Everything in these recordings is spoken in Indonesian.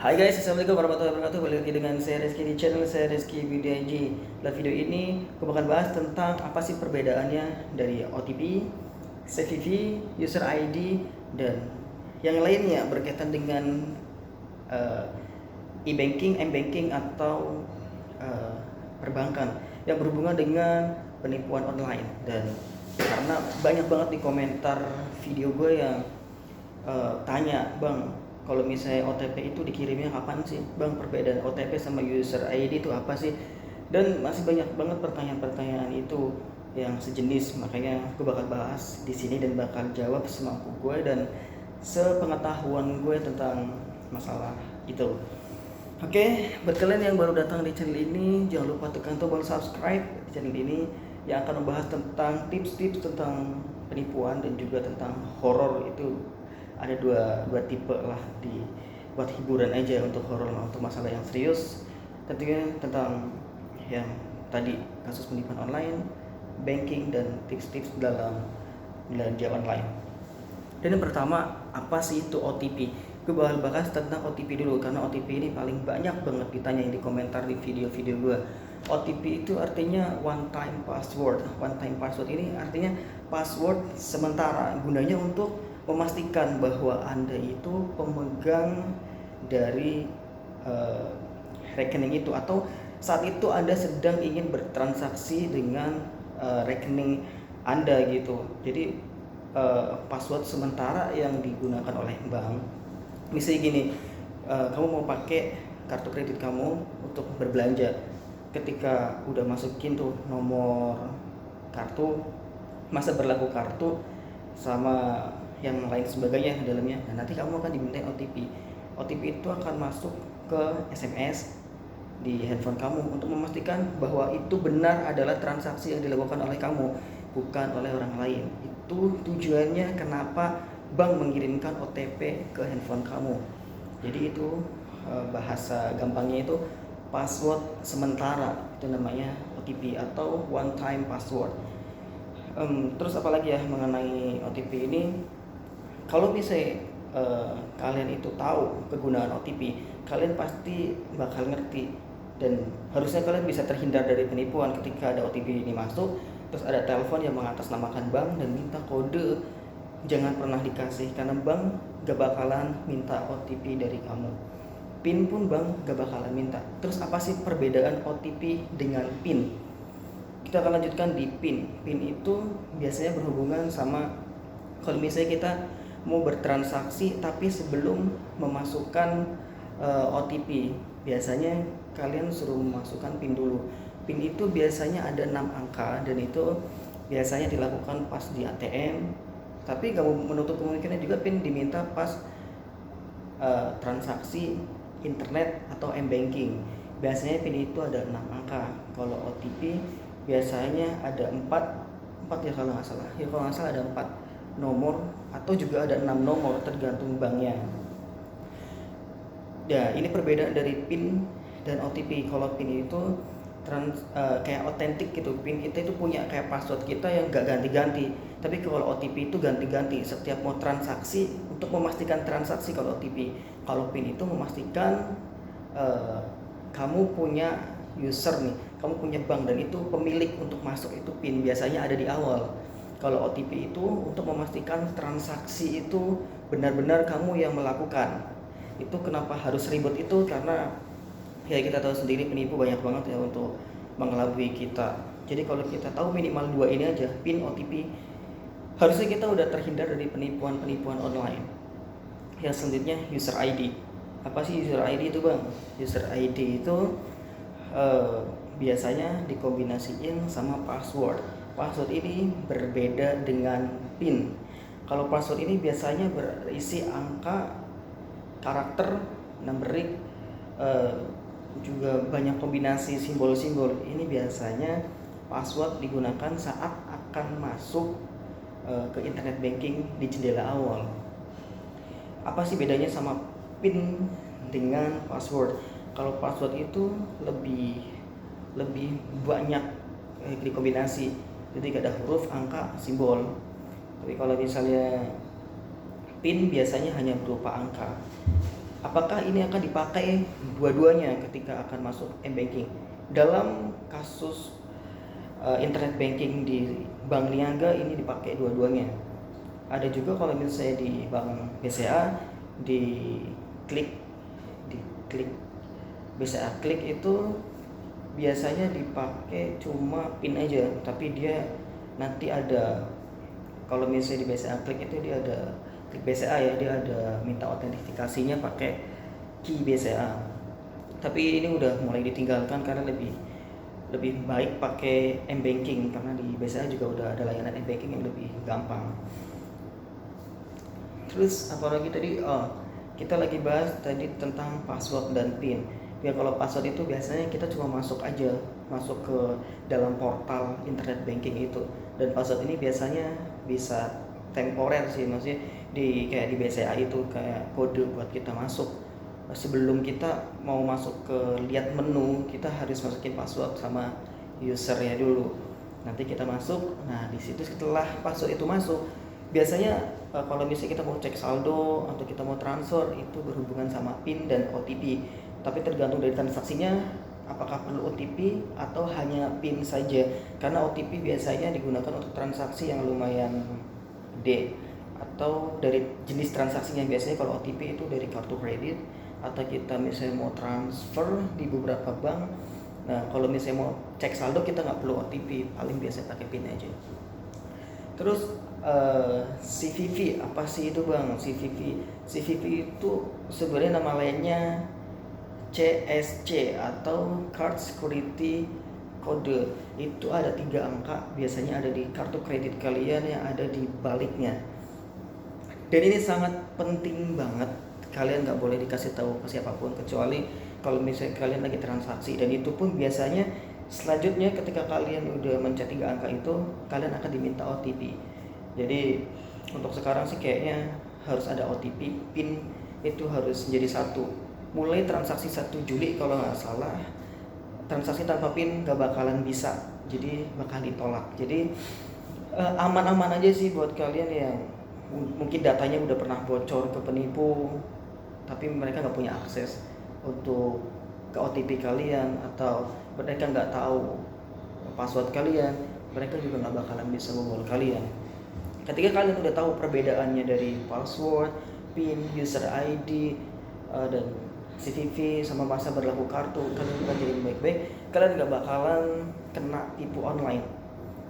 Hai guys, assalamualaikum warahmatullahi wabarakatuh. Balik lagi dengan saya Rizky di channel saya Rizky Video IG. Dalam video ini aku bakal bahas tentang apa sih perbedaannya dari OTP, CVV, user ID, dan yang lainnya berkaitan dengan uh, e-banking, m-banking atau uh, perbankan yang berhubungan dengan penipuan online. Dan karena banyak banget di komentar video gue yang tanya, bang, kalau misalnya OTP itu dikirimnya kapan sih, bang? Perbedaan OTP sama user ID itu apa sih? Dan masih banyak banget pertanyaan-pertanyaan itu yang sejenis, makanya gue bakal bahas di sini dan bakal jawab semampu gue dan sepengetahuan gue tentang masalah itu. Oke, buat kalian yang baru datang di channel ini, jangan lupa tekan tombol subscribe di channel ini yang akan membahas tentang tips-tips tentang penipuan dan juga tentang horor. Itu ada dua tipe lah, di buat hiburan aja. Untuk horor, untuk masalah yang serius tentunya tentang yang tadi, kasus penipuan online, banking, dan tips-tips dalam belanja online. Dan yang pertama, apa sih itu OTP? Gue bakal bahas tentang OTP dulu karena OTP ini paling banyak banget ditanya di komentar di video-video gue. OTP itu artinya one time password. One time password ini artinya password sementara, gunanya untuk memastikan bahwa Anda itu pemegang dari rekening itu, atau saat itu Anda sedang ingin bertransaksi dengan rekening Anda gitu. Jadi password sementara yang digunakan oleh bank. Misalnya gini, kamu mau pakai kartu kredit kamu untuk berbelanja. Ketika udah masukin tuh nomor kartu, masa berlaku kartu sama yang lain sebagainya di dalamnya, nah, nanti kamu akan diminta OTP. OTP itu akan masuk ke SMS di handphone kamu untuk memastikan bahwa itu benar adalah transaksi yang dilakukan oleh kamu, bukan oleh orang lain. Itu tujuannya kenapa bank mengirimkan OTP ke handphone kamu. Jadi itu bahasa gampangnya itu password sementara, itu namanya OTP atau one time password. Terus apalagi ya mengenai OTP ini, kalau misalnya kalian itu tahu kegunaan OTP, kalian pasti bakal ngerti dan harusnya kalian bisa terhindar dari penipuan ketika ada OTP ini masuk. Terus ada telepon yang mengatasnamakan bank dan minta kode, jangan pernah dikasih karena bank gak bakalan minta OTP dari kamu. PIN pun bank gak bakalan minta. Terus apa sih perbedaan OTP dengan PIN? Kita akan lanjutkan di PIN. PIN itu biasanya berhubungan sama kalau misalnya kita mau bertransaksi tapi sebelum memasukkan OTP, biasanya kalian suruh memasukkan PIN dulu. PIN itu biasanya ada 6 angka dan itu biasanya dilakukan pas di ATM, tapi gak menutup kemungkinan juga PIN diminta pas transaksi internet atau m-banking. Biasanya PIN itu ada 6 angka. Kalau OTP biasanya ada 4 ya kalau nggak salah. Ya kalau nggak salah ada 4 nomor atau juga ada 6 nomor tergantung banknya. Ya, ini perbedaan dari PIN dan OTP. Kalau PIN itu kayak otentik gitu. PIN kita itu punya kayak password kita yang gak ganti-ganti. Tapi kalau OTP itu ganti-ganti setiap mau transaksi, untuk memastikan transaksi. Kalau OTP, kalau PIN itu memastikan kamu punya user nih, kamu punya bank dan itu pemilik untuk masuk itu PIN biasanya ada di awal. Kalau OTP itu untuk memastikan transaksi itu benar-benar kamu yang melakukan. Itu kenapa harus ribet itu, karena ya kita tahu sendiri penipu banyak banget ya untuk mengelabui kita. Jadi kalau kita tahu minimal 2 ini aja, PIN, OTP, harusnya kita udah terhindar dari penipuan-penipuan online. Yang selanjutnya user ID. Apa sih user ID itu, bang? User ID itu biasanya dikombinasiin sama password. Password ini berbeda dengan PIN. Kalau password ini biasanya berisi angka, karakter, numerik, juga banyak kombinasi simbol-simbol. Ini biasanya password digunakan saat akan masuk ke internet banking di jendela awal. Apa sih bedanya sama PIN dengan password? Kalau password itu lebih banyak dikombinasi, jadi ada huruf, angka, simbol. Tapi kalau misalnya PIN biasanya hanya berupa angka. apakah ini akan dipakai dua-duanya ketika akan masuk m-banking. Dalam kasus internet banking di Bank Niaga ini dipakai dua-duanya. Ada juga kalau misalnya di Bank BCA di klik BCA klik itu biasanya dipakai cuma PIN aja, tapi dia nanti ada, kalau misalnya di BCA klik itu dia ada klik BCA ya, dia ada minta autentifikasinya pakai key BCA. Tapi ini udah mulai ditinggalkan karena lebih baik pakai m-banking, karena di BCA juga udah ada layanan m-banking yang lebih gampang. Terus apalagi tadi, kita lagi bahas tadi tentang password dan PIN. Ya kalau password itu biasanya kita cuma masuk ke dalam portal internet banking itu, dan password ini biasanya bisa temporer sih, maksudnya kayak di BCA itu kayak kode buat kita masuk. Sebelum kita mau masuk ke lihat menu, kita harus masukin password sama usernya dulu. Nanti kita masuk, nah di situ setelah password itu masuk, biasanya kalau misalnya kita mau cek saldo atau kita mau transfer itu berhubungan sama PIN dan OTP. Tapi tergantung dari transaksinya, apakah perlu OTP atau hanya PIN saja. Karena OTP biasanya digunakan untuk transaksi yang lumayan gede, atau dari jenis transaksinya. Biasanya kalau OTP itu dari kartu kredit, atau kita misalnya mau transfer di beberapa bank. Nah kalau misalnya mau cek saldo kita nggak perlu OTP, paling biasa pakai PIN aja. Terus CVV, apa sih itu bang? CVV itu sebenarnya nama lainnya CSC atau Card Security Code. Itu ada 3 angka, biasanya ada di kartu kredit kalian yang ada di baliknya. Dan ini sangat penting banget, kalian nggak boleh dikasih tahu ke siapapun kecuali kalau misalnya kalian lagi transaksi. Dan itu pun biasanya selanjutnya ketika kalian udah mencet 3 angka itu, kalian akan diminta OTP. Jadi untuk sekarang sih kayaknya harus ada OTP, PIN itu harus menjadi satu. Mulai transaksi 1 Juli kalau nggak salah, transaksi tanpa PIN nggak bakalan bisa, jadi bakal ditolak. Jadi aman-aman aja sih buat kalian yang mungkin datanya udah pernah bocor ke penipu, tapi mereka nggak punya akses untuk ke OTP kalian, atau mereka nggak tahu password kalian, mereka juga nggak bakalan bisa membobol kalian. Ketika kalian udah tahu perbedaannya dari password, PIN, user ID, dan CVV sama masa berlaku kartu, kalian pelajari baik-baik, kalian nggak bakalan kena tipu online.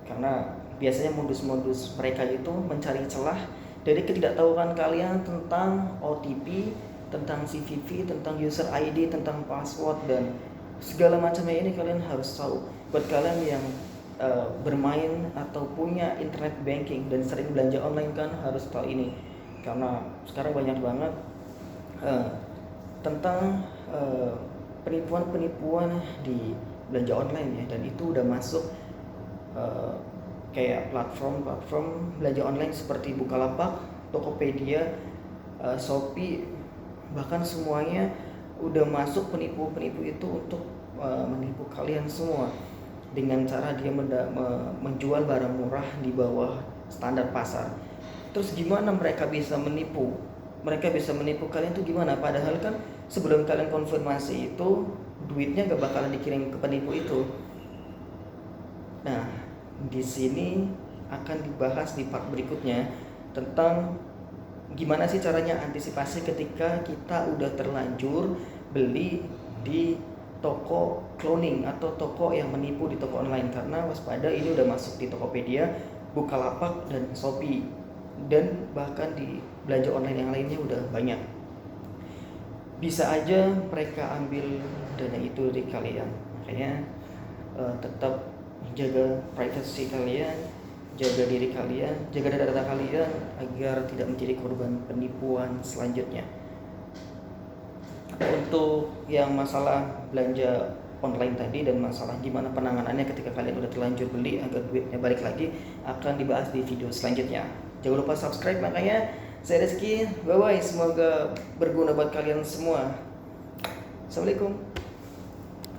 Karena biasanya modus-modus mereka itu mencari celah dari ketidaktahuan kalian tentang OTP, tentang CVV, tentang user ID, tentang password, dan segala macamnya ini kalian harus tahu. Buat kalian yang bermain atau punya internet banking dan sering belanja online kan harus tahu ini, karena sekarang banyak banget tentang penipuan-penipuan di belanja online ya, dan itu udah masuk kayak platform belanja online seperti Bukalapak, Tokopedia, Shopee, bahkan semuanya udah masuk penipu-penipu itu untuk menipu kalian semua dengan cara dia menjual barang murah di bawah standar pasar. Terus gimana mereka bisa menipu? Mereka bisa menipu kalian tuh gimana? Padahal kan sebelum kalian konfirmasi itu duitnya gak bakalan dikirim ke penipu itu. Nah, di sini akan dibahas di part berikutnya tentang gimana sih caranya antisipasi ketika kita udah terlanjur beli di toko cloning atau toko yang menipu di toko online. Karena waspada, ini udah masuk di Tokopedia, Bukalapak, dan Shopee, dan bahkan di belanja online yang lainnya udah banyak. Bisa aja mereka ambil dana itu dari kalian. Makanya tetap jaga privacy kalian, jaga diri kalian, jaga data-data kalian agar tidak menjadi korban penipuan selanjutnya. Untuk yang masalah belanja online tadi dan masalah gimana penanganannya ketika kalian udah terlanjur beli agar duitnya balik lagi, akan dibahas di video selanjutnya. Jangan lupa subscribe. Makanya saya Rizky, bye bye, semoga berguna buat kalian semua. Assalamualaikum.